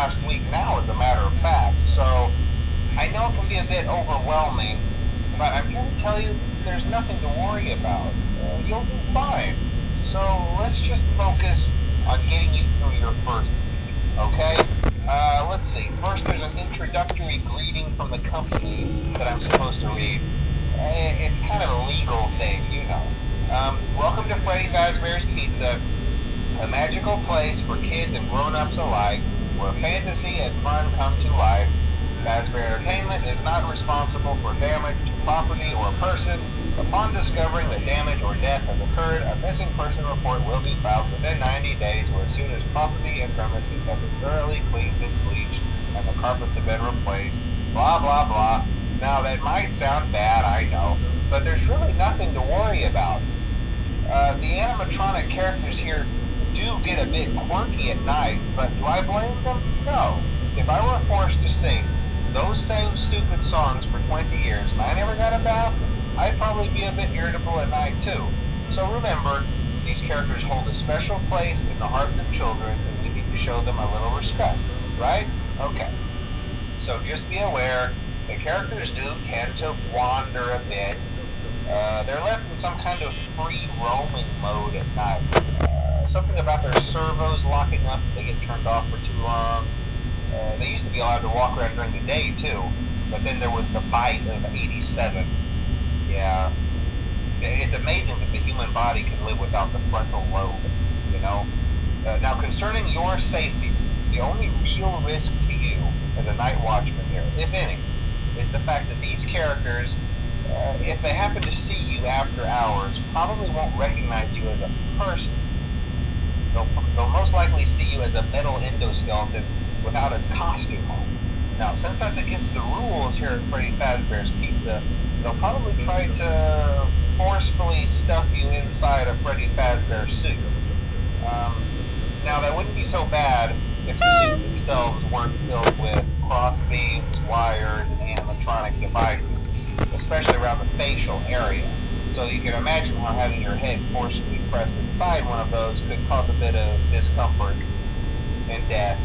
last week now, as a matter of fact. So I know it can be a bit overwhelming, but I'm here to tell you there's nothing to worry about. You'll be fine. So let's just focus on getting you through your first week, okay? Let's see. First, there's an introductory greeting from the company that I'm supposed to read. It's kind of a legal thing, you know. Welcome to Freddy Fazbear's Pizza, a magical place for kids and grown-ups alike, where fantasy and fun come to life. Fazbear Entertainment is not responsible for damage to property or person. Upon discovering that damage or death has occurred, a missing person report will be filed within 90 days, or as soon as property and premises have been thoroughly cleaned and bleached and the carpets have been replaced. Blah, blah, blah. Now, that might sound bad, I know, but there's really nothing to worry about. The animatronic characters here do get a bit quirky at night, but do I blame them? No. If I were forced to sing those same stupid songs for 20 years and I never got a bath, I'd probably be a bit irritable at night too. So remember, these characters hold a special place in the hearts of children, and we need to show them a little respect, right? Okay. So just be aware, the characters do tend to wander a bit. They're left in some kind of free roaming mode at night. Something about their servos locking up if they get turned off for too long. They used to be allowed to walk around during the day too, but then there was the bite of 87. Yeah, it's amazing that the human body can live without the frontal lobe, you know? Now, concerning your safety, the only real risk to you as a night watchman here, if any, is the fact that these characters, if they happen to see you after hours, probably won't recognize you as a person. They'll most likely see you as a metal endoskeleton without its costume on. Now, since that's against the rules here at Freddy Fazbear's Pizza, they'll probably try to forcefully stuff you inside a Freddy Fazbear suit. Now, that wouldn't be so bad if the suits themselves weren't filled with cross beams, wires, and animatronic devices, especially around the facial area. So you can imagine how having your head forcefully pressed inside one of those could cause a bit of discomfort and death.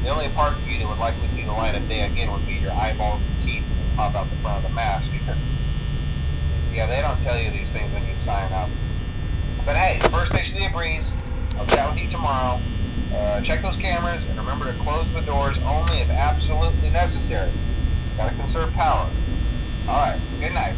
The only parts of you that would likely see the light of day again would be your eyeballs and teeth that pop out the front of the mask. Yeah, they don't tell you these things when you sign up. But hey, first station of the breeze. I'll chat with you tomorrow. Check those cameras and remember to close the doors only if absolutely necessary. Gotta conserve power. Alright, good night.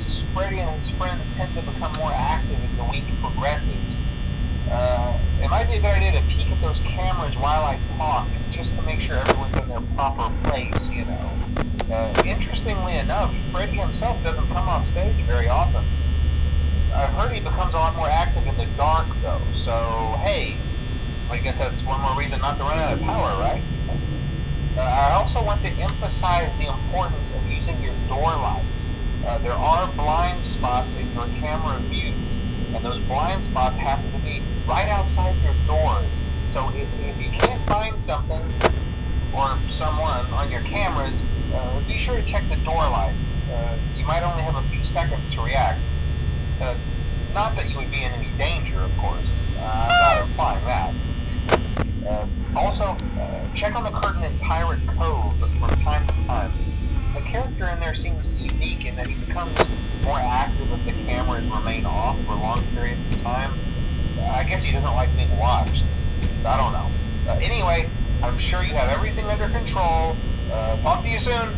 as Freddy and his friends tend to become more active as the week progresses, it might be a good idea to peek at those cameras while I talk, just to make sure everyone's in their proper place, you know. Interestingly enough, Freddy himself doesn't come off stage very often. I've heard he becomes a lot more active in the dark, though, so hey, I guess that's one more reason not to run out of power, right? I also want to emphasize the importance of using your door lights. There are blind spots in your camera views, and those blind spots happen to be right outside your doors. So if you can't find something or someone on your cameras, be sure to check the door light. You might only have a few seconds to react. Not that you would be in any danger, of course. I'm not implying that. Also, check on the curtain in Pirate Cove from time to time. The character in there seems unique in that he becomes more active if the cameras remain off for long periods of time. I guess he doesn't like being watched. I don't know. Anyway, I'm sure you have everything under control. Talk to you soon.